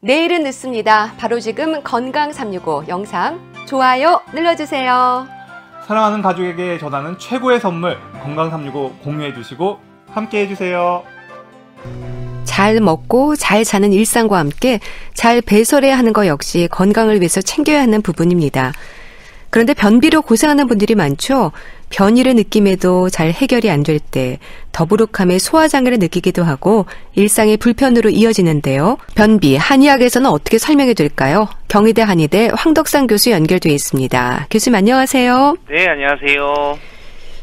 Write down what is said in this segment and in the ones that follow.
내일은 늦습니다. 바로 지금 건강 365 영상 좋아요 눌러주세요. 사랑하는 가족에게 전하는 최고의 선물 건강 365 공유해 주시고 함께 해주세요. 잘 먹고 잘 자는 일상과 함께 잘 배설해야 하는 것 역시 건강을 위해서 챙겨야 하는 부분입니다. 그런데 변비로 고생하는 분들이 많죠. 변이를 느낌에도 잘 해결이 안 될 때 더부룩함에 소화장애를 느끼기도 하고 일상의 불편으로 이어지는데요. 변비, 한의학에서는 어떻게 설명해 드릴까요? 경희대 한의대 황덕상 교수 연결돼 있습니다. 교수님 안녕하세요. 네, 안녕하세요.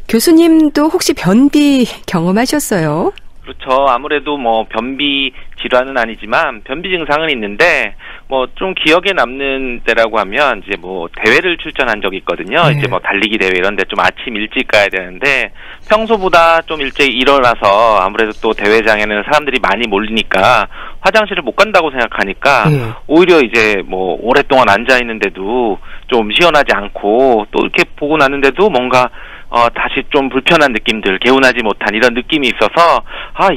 교수님도 혹시 변비 경험하셨어요? 그렇죠. 아무래도 변비 질환은 아니지만 변비 증상은 있는데 좀 기억에 남는 때라고 하면 이제 대회를 출전한 적이 있거든요. 네. 이제 달리기 대회 이런 데 좀 아침 일찍 가야 되는데 평소보다 좀 일찍 일어나서 아무래도 또 대회장에는 사람들이 많이 몰리니까 화장실을 못 간다고 생각하니까 오히려 이제 오랫동안 앉아 있는데도 좀 시원하지 않고 또 이렇게 보고 났는데도 뭔가 다시 좀 불편한 느낌들, 개운하지 못한 이런 느낌이 있어서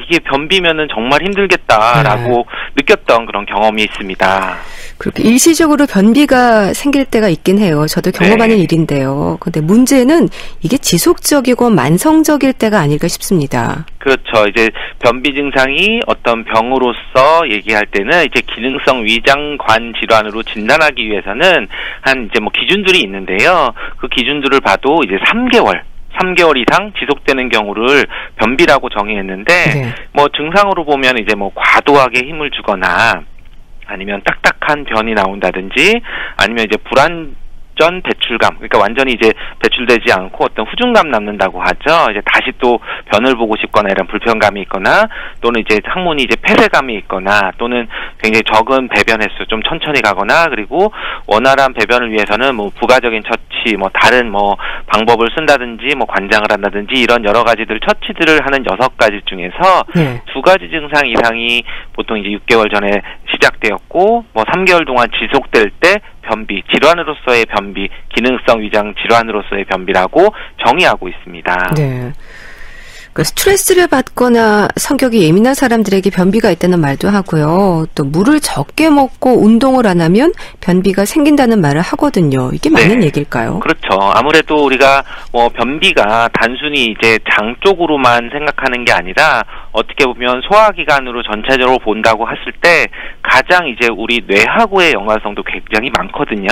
이게 변비면은 정말 힘들겠다라고 느꼈던 그런 경험이 있습니다. 그렇게 일시적으로 변비가 생길 때가 있긴 해요. 저도 경험하는 일인데요. 근데 문제는 이게 지속적이고 만성적일 때가 아닐까 싶습니다. 그렇죠. 이제 변비 증상이 어떤 병으로서 얘기할 때는 이제 기능성 위장관 질환으로 진단하기 위해서는 기준들이 있는데요. 그 기준들을 봐도 이제 3개월 이상 지속되는 경우를 변비라고 정의했는데, 증상으로 보면 이제 과도하게 힘을 주거나, 아니면 딱딱한 변이 나온다든지, 아니면 이제 배출감, 그러니까 완전히 이제 배출되지 않고 어떤 후중감 남는다고 하죠. 이제 다시 또 변을 보고 싶거나 이런 불편감이 있거나, 또는 이제 항문이 이제 폐쇄감이 있거나, 또는 굉장히 적은 배변 횟수, 좀 천천히 가거나, 그리고 원활한 배변을 위해서는 부가적인 처치, 다른 방법을 쓴다든지, 관장을 한다든지, 이런 여러 가지들 처치들을 하는 6가지 중에서 2가지 증상 이상이 보통 이제 6개월 전에 시작되었고, 3개월 동안 지속될 때 변비, 질환으로서의 변비, 기능성 위장 질환으로서의 변비라고 정의하고 있습니다. 네. 스트레스를 받거나 성격이 예민한 사람들에게 변비가 있다는 말도 하고요. 또 물을 적게 먹고 운동을 안 하면 변비가 생긴다는 말을 하거든요. 이게 맞는 얘기일까요? 그렇죠. 아무래도 우리가 변비가 단순히 이제 장 쪽으로만 생각하는 게 아니라 어떻게 보면 소화기관으로 전체적으로 본다고 했을 때 가장 이제 우리 뇌하고의 연관성도 굉장히 많거든요.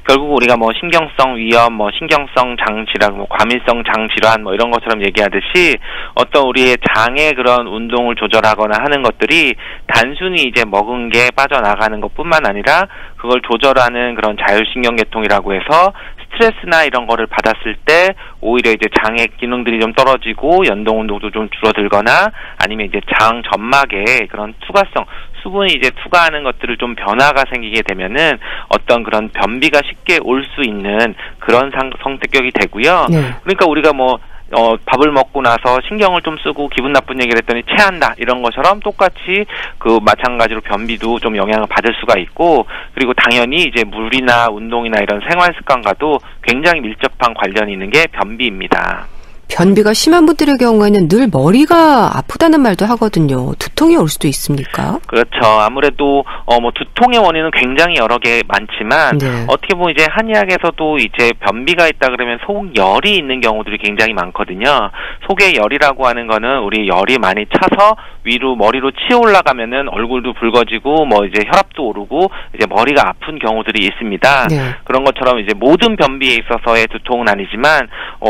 결국 우리가 신경성 위염, 신경성 장 질환, 과민성 장 질환 이런 것처럼 얘기하듯이 어떤 우리의 장의 그런 운동을 조절하거나 하는 것들이 단순히 이제 먹은 게 빠져나가는 것뿐만 아니라 그걸 조절하는 그런 자율신경계통이라고 해서 스트레스나 이런 거를 받았을 때 오히려 이제 장의 기능들이 좀 떨어지고 연동 운동도 좀 줄어들거나 아니면 이제 장 점막에 그런 투과성 수분이 이제 투과하는 것들을 좀 변화가 생기게 되면은 어떤 그런 변비가 쉽게 올 수 있는 그런 성격이 되고요. 그러니까 우리가 밥을 먹고 나서 신경을 좀 쓰고 기분 나쁜 얘기를 했더니 체한다 이런 것처럼 똑같이 마찬가지로 변비도 좀 영향을 받을 수가 있고, 그리고 당연히 이제 물이나 운동이나 이런 생활 습관과도 굉장히 밀접한 관련이 있는 게 변비입니다. 변비가 심한 분들의 경우에는 늘 머리가 아프다는 말도 하거든요. 두통이 올 수도 있습니까? 그렇죠. 아무래도 두통의 원인은 굉장히 여러 개 많지만 어떻게 보면 이제 한의학에서도 이제 변비가 있다 그러면 속열이 있는 경우들이 굉장히 많거든요. 속의 열이라고 하는 거는 우리 열이 많이 차서 위로 머리로 치어 올라가면은 얼굴도 붉어지고 이제 혈압도 오르고 이제 머리가 아픈 경우들이 있습니다. 그런 것처럼 이제 모든 변비에 있어서의 두통은 아니지만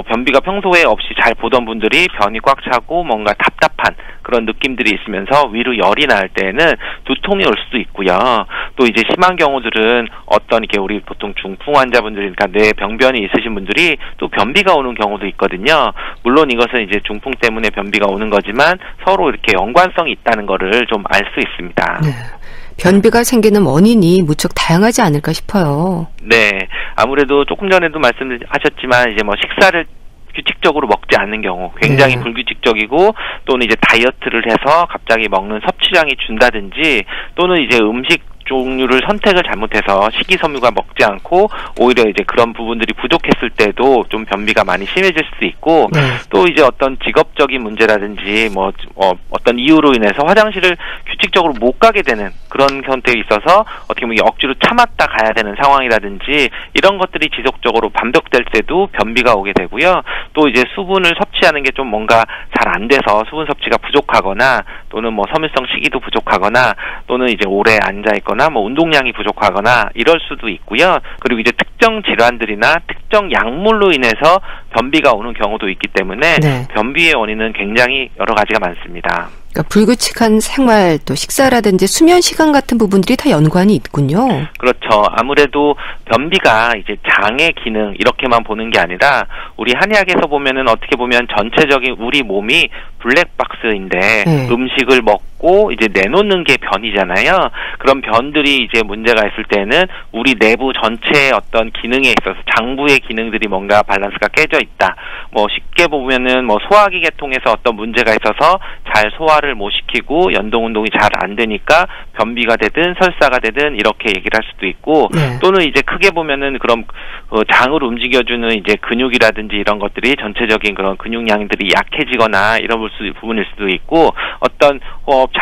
변비가 평소에 없이 잘 보던 분들이 변이 꽉 차고 뭔가 답답한 그런 느낌들이 있으면서 위로 열이 날 때에는 두통이 올 수도 있고요. 또 이제 심한 경우들은 어떤 이렇게 우리 보통 중풍 환자분들, 그러니까 뇌 병변이 있으신 분들이 또 변비가 오는 경우도 있거든요. 물론 이것은 이제 중풍 때문에 변비가 오는 거지만 서로 이렇게 연관성이 있다는 거를 좀 알 수 있습니다. 변비가 생기는 원인이 무척 다양하지 않을까 싶어요. 네. 아무래도 조금 전에도 말씀하셨지만 이제 식사를 규칙적으로 먹지 않는 경우, 굉장히 불규칙적이고 또는 이제 다이어트를 해서 갑자기 먹는 섭취량이 준다든지 또는 이제 음식 종류를 선택을 잘못해서 식이섬유가 먹지 않고 오히려 이제 그런 부분들이 부족했을 때도 좀 변비가 많이 심해질 수도 있고 또 이제 어떤 직업적인 문제라든지 뭐 어떤 이유로 인해서 화장실을 규칙적으로 못 가게 되는 그런 선택에 있어서 어떻게 보면 억지로 참았다 가야 되는 상황이라든지 이런 것들이 지속적으로 반복될 때도 변비가 오게 되고요. 또 이제 수분을 섭취하는 게 좀 뭔가 잘 안 돼서 수분 섭취가 부족하거나 또는 뭐 섬유성 식이도 부족하거나 또는 이제 오래 앉아 있거나 뭐 운동량이 부족하거나 이럴 수도 있고요. 그리고 이제 특정 질환들이나 특정 약물로 인해서 변비가 오는 경우도 있기 때문에 변비의 원인은 굉장히 여러 가지가 많습니다. 그러니까 불규칙한 생활, 또 식사라든지 수면 시간 같은 부분들이 다 연관이 있군요. 그렇죠. 아무래도 변비가 이제 장의 기능 이렇게만 보는 게 아니라 우리 한의학에서 보면은 어떻게 보면 전체적인 우리 몸이 블랙박스인데 음식을 먹고 이제 내놓는 게 변이잖아요. 그런 변들이 이제 문제가 있을 때는 우리 내부 전체의 어떤 기능에 있어서 장부의 기능들이 뭔가 밸런스가 깨져 있다. 뭐 쉽게 보면은 뭐 소화기 계통에서 어떤 문제가 있어서 잘 소화를 못 시키고 연동 운동이 잘 안 되니까 변비가 되든 설사가 되든 이렇게 얘기를 할 수도 있고 또는 이제 크게 보면은 그럼 장을 움직여주는 이제 근육이라든지 이런 것들이 전체적인 그런 근육량들이 약해지거나 이런 부분일 수도 있고 어떤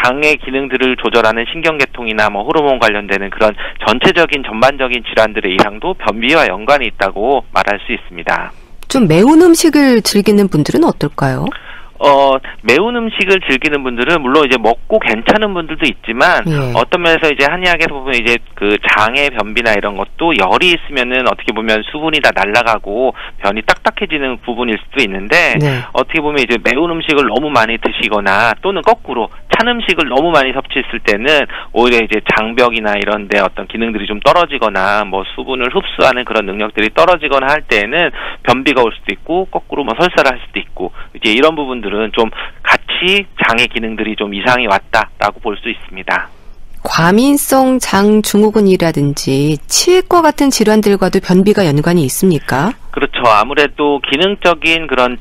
장의 기능들을 조절하는 신경계통이나 뭐 호르몬 관련되는 그런 전체적인 전반적인 질환들의 이상도 변비와 연관이 있다고 말할 수 있습니다. 좀 매운 음식을 즐기는 분들은 어떨까요? 매운 음식을 즐기는 분들은 물론 이제 먹고 괜찮은 분들도 있지만 어떤 면에서 이제 한의학에서 보면 이제 그 장의 변비나 이런 것도 열이 있으면은 어떻게 보면 수분이 다 날아가고 변이 딱딱해지는 부분일 수도 있는데 어떻게 보면 이제 매운 음식을 너무 많이 드시거나 또는 거꾸로 찬 음식을 너무 많이 섭취했을 때는 오히려 이제 장벽이나 이런 데 어떤 기능들이 좀 떨어지거나 뭐 수분을 흡수하는 그런 능력들이 떨어지거나 할 때에는 변비가 올 수도 있고 거꾸로 뭐 설사를 할 수도 있고 이제 이런 부분들은 좀 같이 장의 기능들이 좀 이상이 왔다라고 볼 수 있습니다. 과민성 장증후군이라든지 치액과 같은 질환들과도 변비가 연관이 있습니까? 그렇죠. 아무래도 기능적인 그런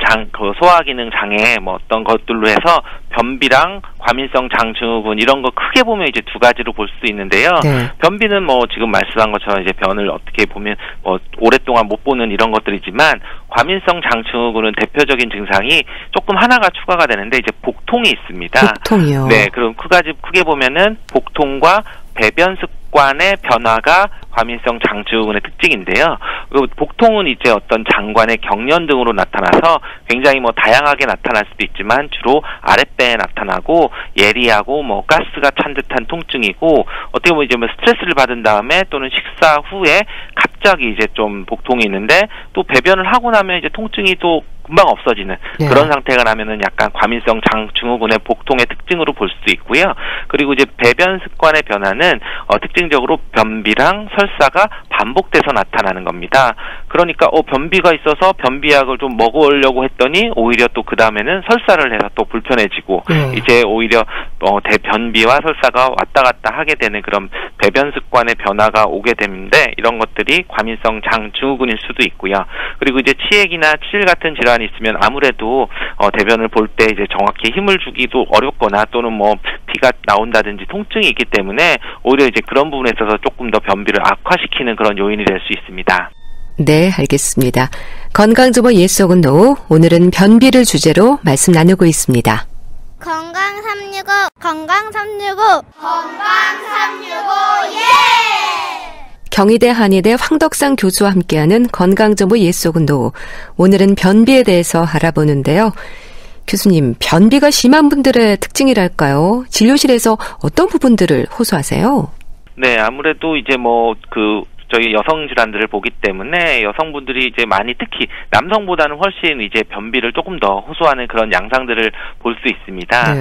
소화 기능 장애 뭐 어떤 것들로 해서 변비랑 과민성 장증후군 이런 거 크게 보면 이제 두 가지로 볼 수 있는데요. 변비는 뭐 지금 말씀한 것처럼 이제 변을 어떻게 보면 뭐 오랫동안 못 보는 이런 것들이지만 과민성 장증후군은 대표적인 증상이 조금 하나가 추가가 되는데 이제 복통이 있습니다. 복통이요. 네, 그럼 크게 보면은 복통과 배변 습관의 변화가 과민성 장증후군의 특징인데요. 복통은 이제 어떤 장관의 경련 등으로 나타나서 굉장히 뭐 다양하게 나타날 수도 있지만 주로 아랫배에 나타나고 예리하고 뭐 가스가 찬 듯한 통증이고 어떻게 보면 이제 뭐 스트레스를 받은 다음에 또는 식사 후에 갑자기 이제 좀 복통이 있는데 또 배변을 하고 나면 이제 통증이 또 금방 없어지는 그런 상태가 나면은 약간 과민성 장증후군의 복통의 특징으로 볼 수도 있고요. 그리고 이제 배변 습관의 변화는 특징적으로 변비랑 설사가 반복돼서 나타나는 겁니다. 그러니까 변비가 있어서 변비약을 좀 먹으려고 했더니 오히려 또 그 다음에는 설사를 해서 또 불편해지고 이제 오히려 대변비와 설사가 왔다 갔다 하게 되는 그런 배변 습관의 변화가 오게 되는데 이런 것들이 과민성 장증후군일 수도 있고요. 그리고 이제 치액이나 치질 같은 질환이 있으면 아무래도 대변을 볼 때 이제 정확히 힘을 주기도 어렵거나 또는 뭐 피가 나온다든지 통증이 있기 때문에 오히려 이제 그런 부분에 있어서 조금 더 변비를 악화시키는 그런 요인이 될 수 있습니다. 네, 알겠습니다. 건강정보 예속은 노후, 오늘은 변비를 주제로 말씀 나누고 있습니다. 건강 365 건강 365 건강 365 경희대 한의대 황덕상 교수와 함께하는 건강정보 예속은 노후, 오늘은 변비에 대해서 알아보는데요. 교수님, 변비가 심한 분들의 특징이랄까요? 진료실에서 어떤 부분들을 호소하세요? 네, 아무래도 이제 저희 여성 질환들을 보기 때문에 여성분들이 이제 많이 특히 남성보다는 훨씬 이제 변비를 조금 더 호소하는 그런 양상들을 볼 수 있습니다.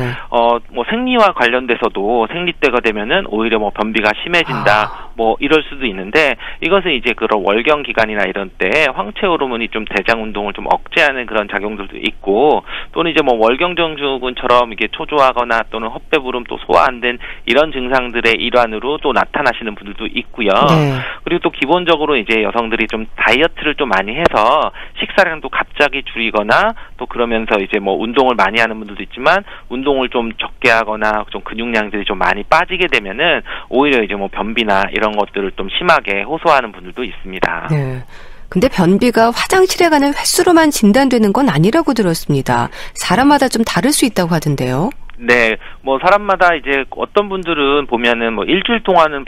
생리와 관련돼서도 생리 때가 되면은 오히려 변비가 심해진다. 뭐 이럴 수도 있는데 이것은 이제 그런 월경 기간이나 이런 때에 황체 호르몬이 좀 대장 운동을 좀 억제하는 그런 작용들도 있고 또는 이제 뭐 월경증후군처럼 이게 초조하거나 또는 헛배부름 또 소화 안 된 이런 증상들의 일환으로 또 나타나시는 분들도 있고요. 네. 그리고 또 기본적으로 이제 여성들이 좀 다이어트를 좀 많이 해서 식사량도 갑자기 줄이거나 또 그러면서 이제 뭐 운동을 많이 하는 분들도 있지만 운동을 좀 적게 하거나 좀 근육량들이 좀 많이 빠지게 되면은 오히려 이제 뭐 변비나 이런 것들을 좀 심하게 호소하는 분들도 있습니다. 네. 근데 변비가 화장실에 가는 횟수로만 진단되는 건 아니라고 들었습니다. 사람마다 좀 다를 수 있다고 하던데요. 네, 뭐 사람마다 이제 어떤 분들은 보면은 뭐 일주일 동안은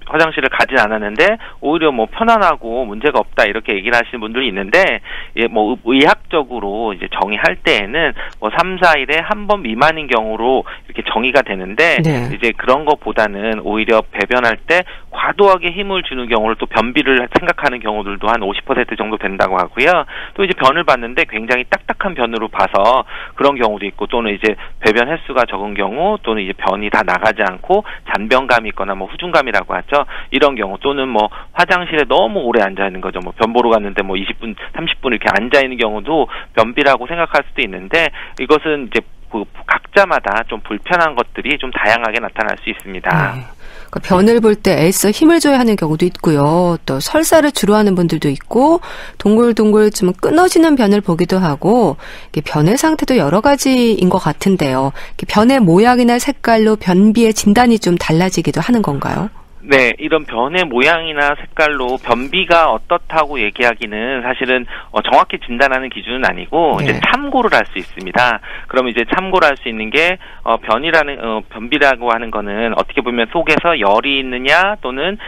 화장실을 가진 않았는데 오히려 뭐 편안하고 문제가 없다 이렇게 얘기를 하시는 분들이 있는데 예, 뭐 의학적으로 이제 정의할 때에는 뭐 3-4일에 한 번 미만인 경우로 이렇게 정의가 되는데 네. 이제 그런 것보다는 오히려 배변할 때 과도하게 힘을 주는 경우를 또 변비를 생각하는 경우들도 한 50% 정도 된다고 하고요. 또 이제 변을 봤는데 굉장히 딱딱한 변으로 봐서 그런 경우도 있고 또는 이제 배변 횟수가 적은 경우 또는 이제 변이 다 나가지 않고 잔변감이 있거나 뭐 후중감이라고 하죠. 이런 경우 또는 뭐 화장실에 너무 오래 앉아 있는 거죠. 뭐 변 보러 갔는데 뭐 20분, 30분 이렇게 앉아 있는 경우도 변비라고 생각할 수도 있는데 이것은 이제 그 각자마다 좀 불편한 것들이 좀 다양하게 나타날 수 있습니다. 네. 그러니까 변을 볼 때 애써 힘을 줘야 하는 경우도 있고요. 또 설사를 주로 하는 분들도 있고 동글동글 좀 끊어지는 변을 보기도 하고 변의 상태도 여러 가지인 것 같은데요. 변의 모양이나 색깔로 변비의 진단이 좀 달라지기도 하는 건가요? 네, 이런 변의 모양이나 색깔로 변비가 어떻다고 얘기하기는 사실은 정확히 진단하는 기준은 아니고 이제 참고를 할 수 있습니다. 그럼 이제 참고를 할 수 있는 게 변비라고 하는 거는 어떻게 보면 속에서 열이 있느냐 또는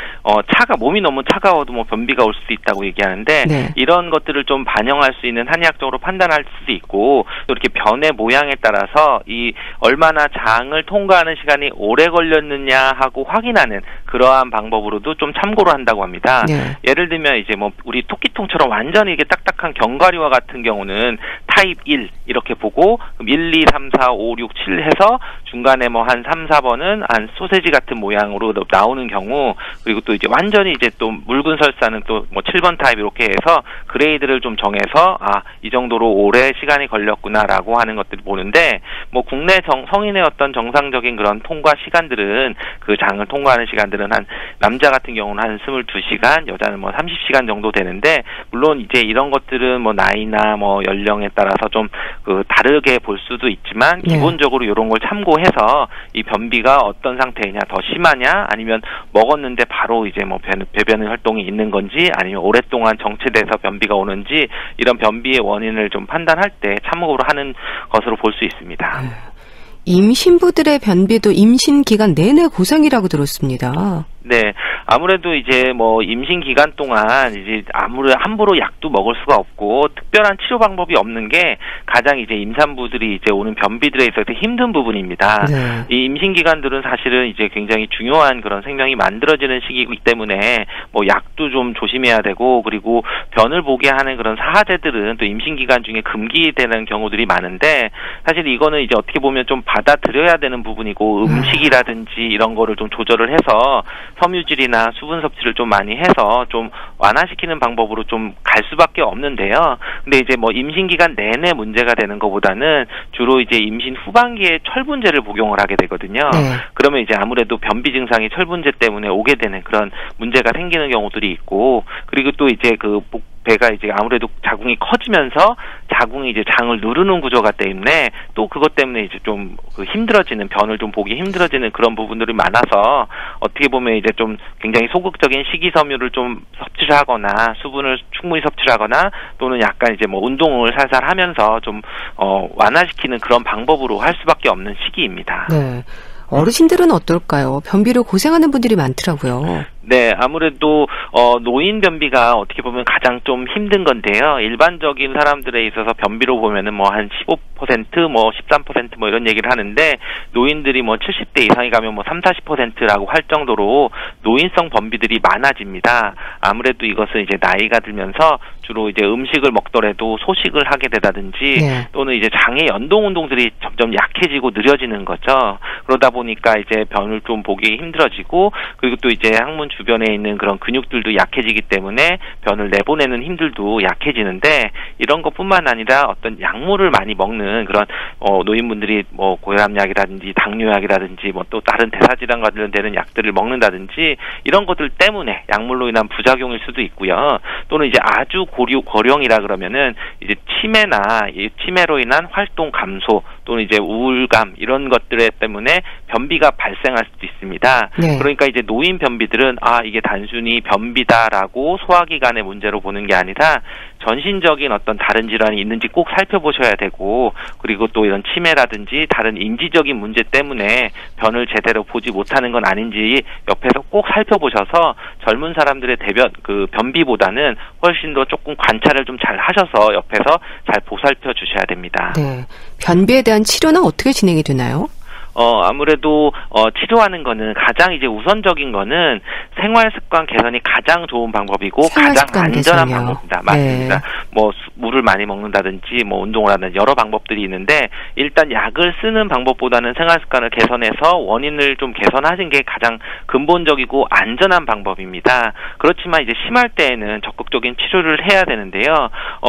몸이 너무 차가워도 뭐 변비가 올 수도 있다고 얘기하는데 이런 것들을 좀 반영할 수 있는 한의학적으로 판단할 수도 있고 또 이렇게 변의 모양에 따라서 이 얼마나 장을 통과하는 시간이 오래 걸렸느냐 하고 확인하는 그러한 방법으로도 좀 참고를 한다고 합니다. 예를 들면 이제 뭐 우리 토끼통처럼 완전히 이게 딱딱한 견과류와 같은 경우는 타입 1 이렇게 보고 1, 2, 3, 4, 5, 6, 7 해서 중간에 뭐 한 3, 4번은 한 소세지 같은 모양으로 나오는 경우 그리고 또 이제 완전히 이제 또 묽은 설사는 또 뭐 7번 타입 이렇게 해서 그레이드를 좀 정해서 이 정도로 오래 시간이 걸렸구나라고 하는 것들을 보는데 뭐 국내 성인의 어떤 정상적인 그런 통과 시간들은 그 장을 통과하는 시간들은 한 남자 같은 경우는 한 22시간, 여자는 뭐 30시간 정도 되는데 물론 이제 이런 것들은 뭐 나이나 뭐 연령에 따라서 좀 다르게 볼 수도 있지만 기본적으로 이런 걸 참고해서 이 변비가 어떤 상태이냐 더 심하냐 아니면 먹었는데 바로 이제 뭐 배변 활동이 있는 건지 아니면 오랫동안 정체돼서 변비가 오는지 이런 변비의 원인을 좀 판단할 때 참고로 하는 것으로 볼 수 있습니다. 임신부들의 변비도 임신 기간 내내 고생이라고 들었습니다. 네, 아무래도 이제 뭐 임신 기간 동안 이제 함부로 약도 먹을 수가 없고 특별한 치료 방법이 없는 게 가장 이제 임산부들이 이제 오는 변비들에 있어서 힘든 부분입니다. 이 임신 기간들은 사실은 이제 굉장히 중요한 그런 생명이 만들어지는 시기이기 때문에 뭐 약도 좀 조심해야 되고 그리고 변을 보게 하는 그런 사하제들은 또 임신 기간 중에 금기되는 경우들이 많은데 사실 이거는 이제 어떻게 보면 좀 받아들여야 되는 부분이고 음식이라든지 이런 거를 좀 조절을 해서 섬유질이나 수분 섭취를 좀 많이 해서 좀 완화시키는 방법으로 좀 갈 수밖에 없는데요. 근데 이제 뭐 임신 기간 내내 문제가 되는 것보다는 주로 이제 임신 후반기에 철분제를 복용을 하게 되거든요. 그러면 이제 아무래도 변비 증상이 철분제 때문에 오게 되는 그런 문제가 생기는 경우들이 있고 그리고 또 이제 배가 이제 아무래도 자궁이 커지면서 자궁이 이제 장을 누르는 구조가 때문에 또 그것 때문에 이제 좀 힘들어지는 변을 좀 보기 힘들어지는 그런 부분들이 많아서 어떻게 보면 이제 좀 굉장히 소극적인 식이섬유를 좀 섭취를 하거나 수분을 충분히 섭취를 하거나 또는 약간 이제 뭐 운동을 살살 하면서 좀 완화시키는 그런 방법으로 할 수밖에 없는 시기입니다. 네. 어르신들은 어떨까요? 변비로 고생하는 분들이 많더라고요. 네, 아무래도 노인 변비가 어떻게 보면 가장 좀 힘든 건데요. 일반적인 사람들에 있어서 변비로 보면은 뭐 한 15%, 뭐 13% 뭐 이런 얘기를 하는데 노인들이 뭐 70대 이상이 가면 뭐 30-40%라고 할 정도로 노인성 변비들이 많아집니다. 아무래도 이것은 이제 나이가 들면서 주로 이제 음식을 먹더라도 소식을 하게 되다든지 또는 이제 장의 연동 운동들이 점점 약해지고 느려지는 거죠. 그러다 보니까 이제 변을 좀 보기 힘들어지고 그리고 또 이제 학문 주변에 있는 그런 근육들도 약해지기 때문에 변을 내보내는 힘들도 약해지는데 이런 것뿐만 아니라 어떤 약물을 많이 먹는 그런 노인분들이 뭐 고혈압약이라든지 당뇨약이라든지 뭐 또 다른 대사질환과 관련되는 약들을 먹는다든지 이런 것들 때문에 약물로 인한 부작용일 수도 있고요. 또는 이제 아주 고령이라 그러면은 이제 치매로 인한 활동 감소 또는 이제 우울감 이런 것들 때문에 변비가 발생할 수도 있습니다. 네. 그러니까 이제 노인 변비들은 이게 단순히 변비다라고 소화기관의 문제로 보는 게 아니라 전신적인 어떤 다른 질환이 있는지 꼭 살펴보셔야 되고 그리고 또 이런 치매라든지 다른 인지적인 문제 때문에 변을 제대로 보지 못하는 건 아닌지 옆에서 꼭 살펴보셔서 젊은 사람들의 변비보다는 훨씬 더 조금 관찰을 좀 잘 하셔서 옆에서 잘 보살펴 주셔야 됩니다. 네. 변비에 대한 치료는 어떻게 진행이 되나요? 아무래도 치료하는 거는 가장 이제 우선적인 거는 생활 습관 개선이 가장 좋은 방법이고 가장 안전한 방법입니다. 맞습니다. 네. 뭐 물을 많이 먹는다든지 뭐 운동을 하는 여러 방법들이 있는데 일단 약을 쓰는 방법보다는 생활 습관을 개선해서 원인을 좀 개선하는 게 가장 근본적이고 안전한 방법입니다. 그렇지만 이제 심할 때에는 적극적인 치료를 해야 되는데요.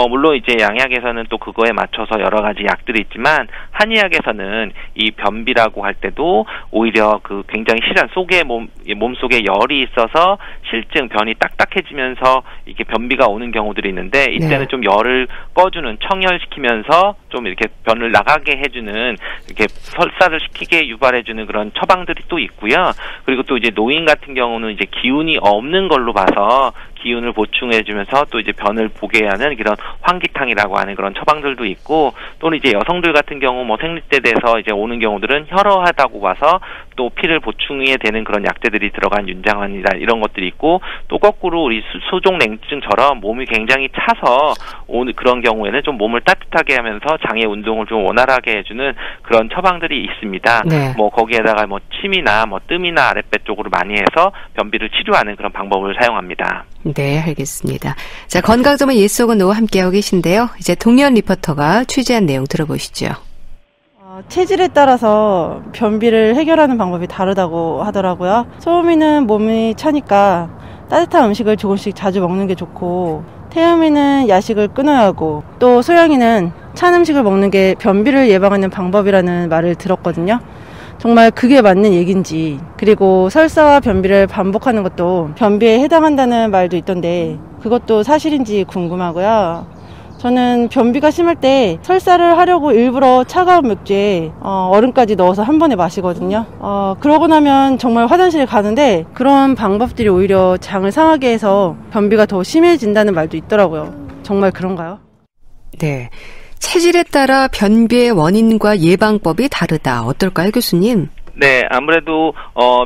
물론 이제 양약에서는 또 그거에 맞춰서 여러 가지 약들이 있지만 한의학에서는 이 변비라고 할 때도 오히려 그 굉장히 실한 몸속에 열이 있어서 실증 변이 딱딱해지면서 이게 변비가 오는 경우들이 있는데 이때는 네. 좀 열을 꺼주는 청열시키면서 좀 이렇게 변을 나가게 해주는 이렇게 설사를 시키게 유발해주는 그런 처방들이 또 있고요. 그리고 또 이제 노인 같은 경우는 이제 기운이 없는 걸로 봐서 기운을 보충해주면서 또 이제 변을 보게 하는 이런 환기탕이라고 하는 그런 처방들도 있고 또는 이제 여성들 같은 경우 뭐 생리 때 돼서 이제 오는 경우들은 혈어하다고 봐서 또 피를 보충해야 되는 그런 약재들이 들어간 윤장환이나 이런 것들이 있고 또 거꾸로 우리 소종냉증처럼 몸이 굉장히 차서 오는 그런 경우에는 좀 몸을 따뜻하게 하면서 장의 운동을 좀 원활하게 해주는 그런 처방들이 있습니다. 네. 뭐 거기에다가 뭐 침이나 뭐 뜸이나 아랫배 쪽으로 많이 해서 변비를 치료하는 그런 방법을 사용합니다. 네, 알겠습니다. 자, 건강점은 옛속은 노와 함께하고 계신데요. 이제 동현 리포터가 취재한 내용 들어보시죠. 체질에 따라서 변비를 해결하는 방법이 다르다고 하더라고요. 소음이는 몸이 차니까 따뜻한 음식을 조금씩 자주 먹는 게 좋고 태음이는 야식을 끊어야 하고 또 소양이는 찬 음식을 먹는 게 변비를 예방하는 방법이라는 말을 들었거든요. 정말 그게 맞는 얘기인지 그리고 설사와 변비를 반복하는 것도 변비에 해당한다는 말도 있던데 그것도 사실인지 궁금하고요. 저는 변비가 심할 때 설사를 하려고 일부러 차가운 맥주에 얼음까지 넣어서 한 번에 마시거든요. 그러고 나면 정말 화장실에 가는데 그런 방법들이 오히려 장을 상하게 해서 변비가 더 심해진다는 말도 있더라고요. 정말 그런가요? 네. 체질에 따라 변비의 원인과 예방법이 다르다. 어떨까요, 교수님? 네, 아무래도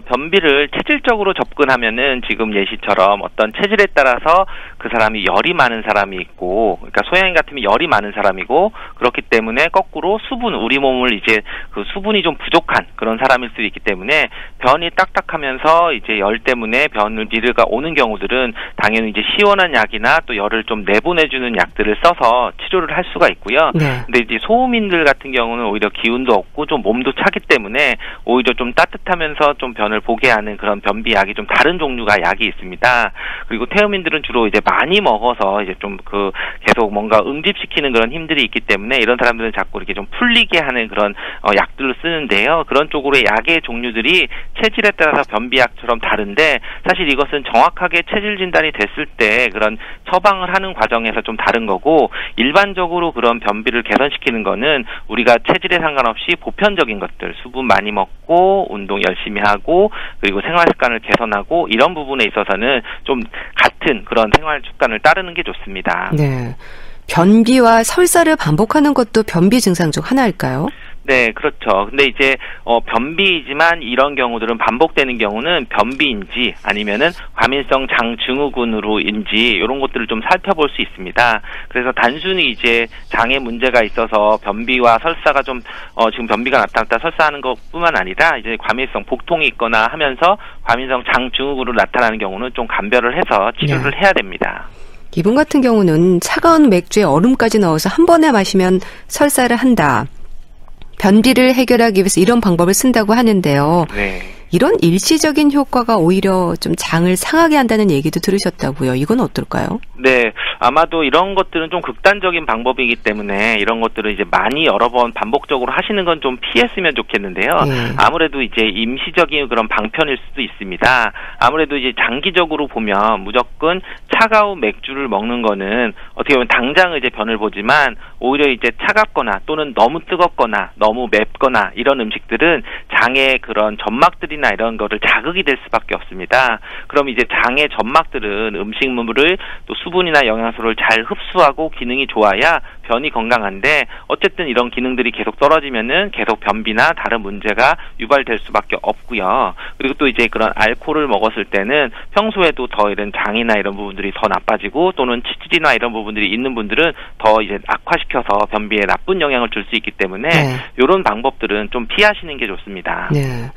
변비를 체질적으로 접근하면은 지금 예시처럼 어떤 체질에 따라서 그 사람이 열이 많은 사람이 있고, 그러니까 소양이 같으면 열이 많은 사람이고, 그렇기 때문에 거꾸로 우리 몸을 이제 그 수분이 좀 부족한 그런 사람일 수도 있기 때문에 변이 딱딱하면서 이제 열 때문에 변비가 오는 경우들은 당연히 이제 시원한 약이나 또 열을 좀 내보내주는 약들을 써서 치료를 할 수가 있고요. 네. 근데 이제 소음인들 같은 경우는 오히려 기운도 없고 좀 몸도 차기 때문에 오히려 좀 따뜻하면서 좀 변을 보게 하는 그런 변비약이 좀 다른 종류가 약이 있습니다. 그리고 태음인들은 주로 이제 많이 먹어서 이제 좀 계속 뭔가 응집시키는 그런 힘들이 있기 때문에 이런 사람들은 자꾸 이렇게 좀 풀리게 하는 그런 약들을 쓰는데요. 그런 쪽으로의 약의 종류들이 체질에 따라서 변비약처럼 다른데 사실 이것은 정확하게 체질 진단이 됐을 때 그런 처방을 하는 과정에서 좀 다른 거고 일반적으로 그런 변비를 개선시키는 거는 우리가 체질에 상관없이 보편적인 것들 수분 많이 먹고 운동 열심히 하고 그리고 생활 습관을 개선하고 이런 부분에 있어서는 좀 같은 그런 생활 습관을 따르는 게 좋습니다. 네. 변비와 설사를 반복하는 것도 변비 증상 중 하나일까요? 네, 그렇죠. 근데 이제 변비이지만 이런 경우들은 반복되는 경우는 변비인지 아니면은 과민성 장증후군으로인지 이런 것들을 좀 살펴볼 수 있습니다. 그래서 단순히 이제 장에 문제가 있어서 변비와 설사가 좀 지금 변비가 나타났다 설사하는 것뿐만 아니라 이제 과민성 복통이 있거나 하면서 과민성 장증후군으로 나타나는 경우는 좀 감별을 해서 치료를 해야 됩니다. 이분 같은 경우는 차가운 맥주에 얼음까지 넣어서 한 번에 마시면 설사를 한다. 변비를 해결하기 위해서 이런 방법을 쓴다고 하는데요. 네. 이런 일시적인 효과가 오히려 좀 장을 상하게 한다는 얘기도 들으셨다고요. 이건 어떨까요? 네, 아마도 이런 것들은 좀 극단적인 방법이기 때문에 이런 것들을 이제 많이 여러 번 반복적으로 하시는 건 좀 피했으면 좋겠는데요. 아무래도 이제 임시적인 그런 방편일 수도 있습니다. 아무래도 이제 장기적으로 보면 무조건 차가운 맥주를 먹는 거는 어떻게 보면 당장 이제 변을 보지만 오히려 이제 차갑거나 또는 너무 뜨겁거나 너무 맵거나 이런 음식들은 장의 그런 점막들이나 이런 거를 자극이 될 수밖에 없습니다. 그럼 이제 장의 점막들은 음식물을 또 수분이나 영양소를 잘 흡수하고 기능이 좋아야 변이 건강한데 어쨌든 이런 기능들이 계속 떨어지면은 계속 변비나 다른 문제가 유발될 수밖에 없고요. 그리고 또 이제 그런 알코올을 먹었을 때는 평소에도 더 이런 장이나 이런 부분들이 더 나빠지고 또는 치질이나 이런 부분들이 있는 분들은 더 이제 악화시켜서 변비에 나쁜 영향을 줄 수 있기 때문에 이런 방법들은 좀 피하시는 게 좋습니다. 네.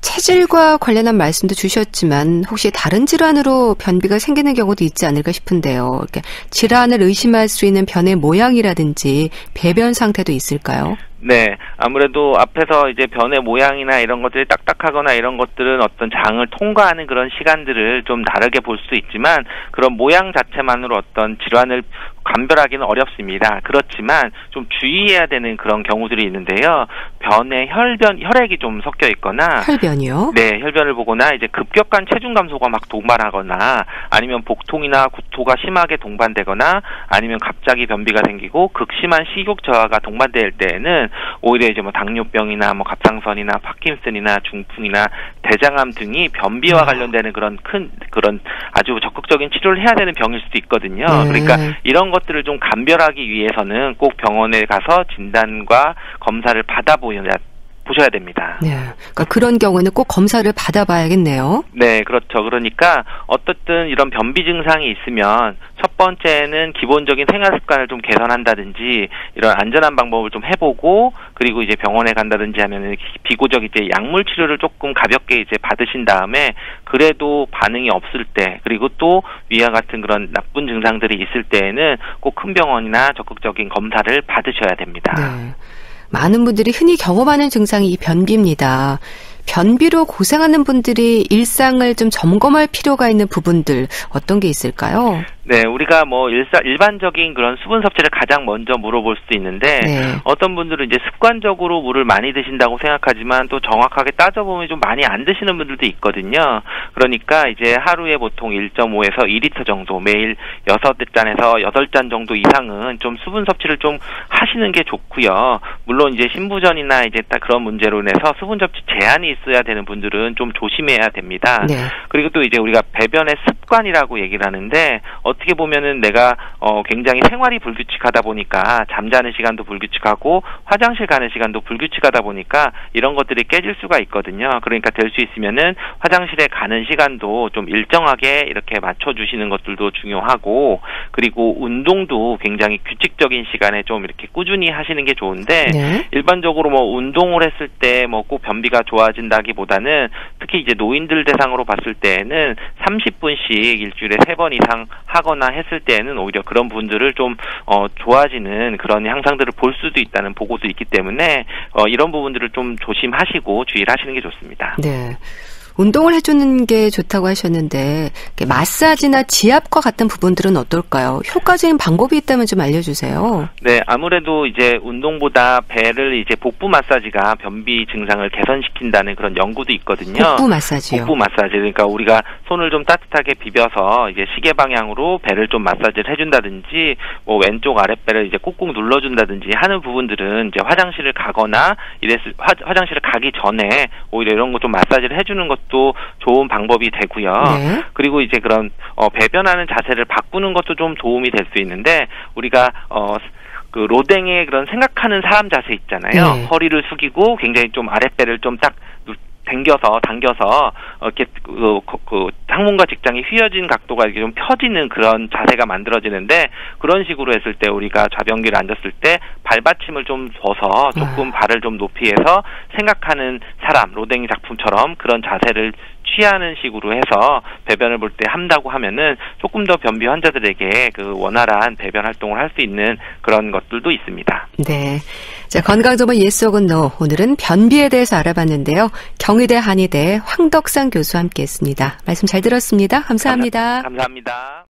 체질과 관련한 말씀도 주셨지만 혹시 다른 질환으로 변비가 생기는 경우도 있지 않을까 싶은데요. 그러니까 질환을 의심할 수 있는 변의 모양이라든지 배변 상태도 있을까요? 네, 아무래도 앞에서 이제 변의 모양이나 이런 것들이 딱딱하거나 이런 것들은 어떤 장을 통과하는 그런 시간들을 좀 다르게 볼 수 있지만 그런 모양 자체만으로 어떤 질환을 감별하기는 어렵습니다. 그렇지만 좀 주의해야 되는 그런 경우들이 있는데요. 변에 혈액이 좀 섞여 있거나 혈변이요? 네, 혈변을 보거나 이제 급격한 체중 감소가 막 동반하거나 아니면 복통이나 구토가 심하게 동반되거나 아니면 갑자기 변비가 생기고 극심한 식욕 저하가 동반될 때에는 오히려 이제 뭐 당뇨병이나 뭐 갑상선이나 파킨슨이나 중풍이나 대장암 등이 변비와 관련되는 그런 아주 적극적인 치료를 해야 되는 병일 수도 있거든요. 그러니까 이런 것들을 좀 감별하기 위해서는 꼭 병원에 가서 진단과 검사를 보셔야 됩니다. 네, 그러니까 그런 경우는 꼭 검사를 받아봐야겠네요. 네, 그렇죠. 그러니까 어떻든 이런 변비 증상이 있으면 첫 번째는 기본적인 생활 습관을 좀 개선한다든지 이런 안전한 방법을 좀 해보고 그리고 이제 병원에 간다든지 하면은 비교적 이제 약물 치료를 조금 가볍게 이제 받으신 다음에 그래도 반응이 없을 때 그리고 또 위와 같은 그런 나쁜 증상들이 있을 때에는 꼭 큰 병원이나 적극적인 검사를 받으셔야 됩니다. 네. 많은 분들이 흔히 경험하는 증상이 이 변비입니다. 변비로 고생하는 분들이 일상을 좀 점검할 필요가 있는 부분들 어떤 게 있을까요? 네, 우리가 뭐 일반적인 그런 수분 섭취를 가장 먼저 물어볼 수도 있는데 어떤 분들은 이제 습관적으로 물을 많이 드신다고 생각하지만 또 정확하게 따져보면 좀 많이 안 드시는 분들도 있거든요. 그러니까 이제 하루에 보통 1.5에서 2리터 정도 매일 6잔에서 8잔 정도 이상은 좀 수분 섭취를 좀 하시는 게 좋고요. 물론 이제 신부전이나 이제 딱 그런 문제로 인해서 수분 섭취 제한이 있어야 되는 분들은 좀 조심해야 됩니다. 그리고 또 이제 우리가 배변의 습관이라고 얘기를 하는데 어떻게 보면은 내가 굉장히 생활이 불규칙하다 보니까 잠자는 시간도 불규칙하고 화장실 가는 시간도 불규칙하다 보니까 이런 것들이 깨질 수가 있거든요. 그러니까 될 수 있으면은 화장실에 가는 시간도 좀 일정하게 이렇게 맞춰주시는 것들도 중요하고 그리고 운동도 굉장히 규칙적인 시간에 좀 이렇게 꾸준히 하시는 게 좋은데 일반적으로 뭐 운동을 했을 때 뭐 꼭 변비가 좋아진다기보다는 특히 이제 노인들 대상으로 봤을 때에는 30분씩 일주일에 3번 이상 하거나 했을 때에는 오히려 그런 분들을 좀 좋아지는 그런 향상들을 볼 수도 있다는 보고도 있기 때문에 이런 부분들을 좀 조심하시고 주의를 하시는 게 좋습니다. 네. 운동을 해주는 게 좋다고 하셨는데 마사지나 지압과 같은 부분들은 어떨까요? 효과적인 방법이 있다면 좀 알려주세요. 네, 아무래도 이제 운동보다 배를 이제 복부 마사지가 변비 증상을 개선시킨다는 그런 연구도 있거든요. 복부 마사지요? 복부 마사지. 그러니까 우리가 손을 좀 따뜻하게 비벼서 이제 시계 방향으로 배를 좀 마사지를 해준다든지 뭐 왼쪽 아랫배를 이제 꾹꾹 눌러준다든지 하는 부분들은 이제 화장실을 가거나 화장실을 가기 전에 오히려 이런 거 좀 마사지를 해주는 것도 좋은 방법이 되고요. 그리고 이제 그런 배변하는 자세를 바꾸는 것도 좀 도움이 될 수 있는데 우리가 그 로댕의 그런 생각하는 사람 자세 있잖아요. 허리를 숙이고 굉장히 좀 아랫배를 좀 딱 당겨서 이렇게 그 항문과 직장이 휘어진 각도가 이렇게 좀 펴지는 그런 자세가 만들어지는데 그런 식으로 했을 때 우리가 좌변기를 앉았을 때 발받침을 좀 둬서 조금 발을 좀 높이 해서 생각하는 사람 로댕이 작품처럼 그런 자세를 취하는 식으로 해서 배변을 볼 때 한다고 하면은 조금 더 변비 환자들에게 그 원활한 배변 활동을 할 수 있는 그런 것들도 있습니다. 네. 자, 건강정보 yes 혹은 no. 오늘은 변비에 대해서 알아봤는데요. 경희대 한의대 황덕상 교수와 함께했습니다. 말씀 잘 들었습니다. 감사합니다. 감사합니다.